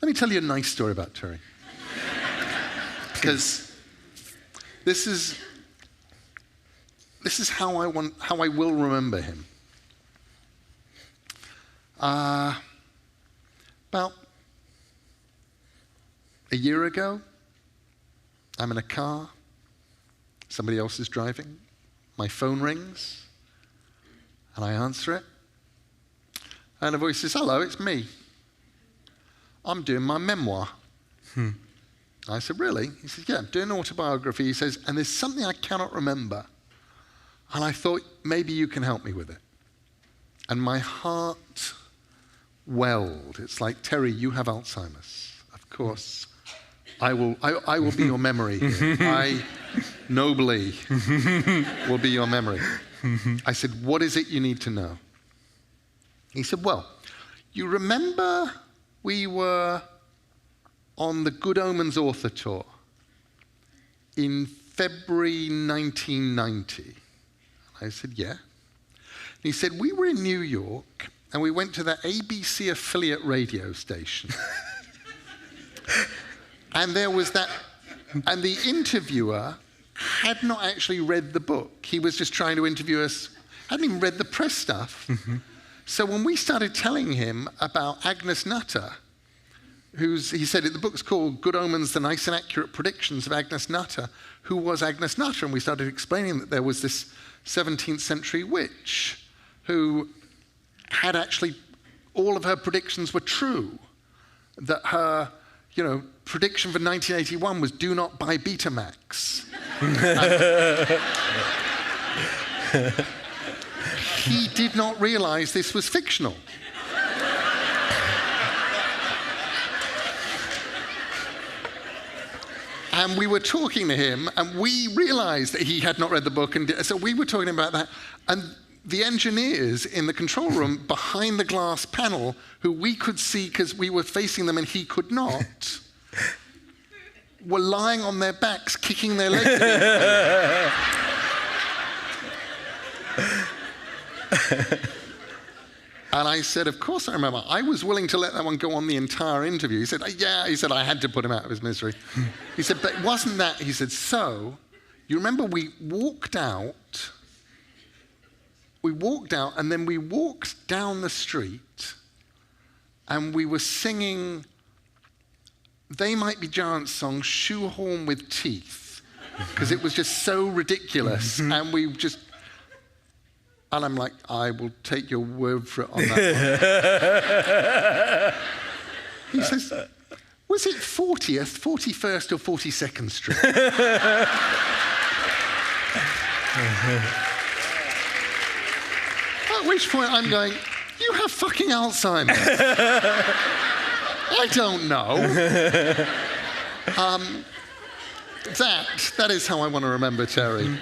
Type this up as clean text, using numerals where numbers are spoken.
Let me tell you a nice story about Terry. Because this is how I will remember him. About a year ago, I'm in a car, somebody else is driving, my phone rings, and I answer it, and a voice says, "Hello, it's me. I'm doing my memoir." I said, "Really?" He said, "Yeah, I'm doing an autobiography." He says, "And there's something I cannot remember, and I thought maybe you can help me with it." And my heart welled. It's like, "Terry, you have Alzheimer's. Of course, I will be your memory here. I nobly will be your memory." I said, "What is it you need to know?" He said, "Well, you remember we were on the Good Omens author tour in February 1990. I said, "Yeah." And he said, "We were in New York and we went to the ABC affiliate radio station." And there was that, and the interviewer had not actually read the book. He was just trying to interview us, hadn't even read the press stuff. So when we started telling him about Agnes Nutter, he said the book's called Good Omens, the Nice and Accurate Predictions of Agnes Nutter. Who was Agnes Nutter? And we started explaining that there was this 17th century witch who had actually, all of her predictions were true. That her, prediction for 1981 was do not buy Betamax. He did not realize this was fictional. And we were talking to him, and we realized that he had not read the book, and so we were talking about that. And the engineers in the control room behind the glass panel, who we could see because we were facing them and he could not, were lying on their backs, kicking their legs against And I said, "Of course I remember. I was willing to let that one go on the entire interview." He said, "Yeah." He said, "I had to put him out of his misery." He said, "But it wasn't that." He said, "So, you remember we walked out, and then we walked down the street, and we were singing They Might Be Giants' song, Shoehorn with Teeth, because it was just so ridiculous, and we just..." And I'm like, "I will take your word for it on that one." He says, "Was it 40th, 41st, or 42nd Street?" At which point I'm going, "You have fucking Alzheimer's." I don't know. That is how I want to remember Terry.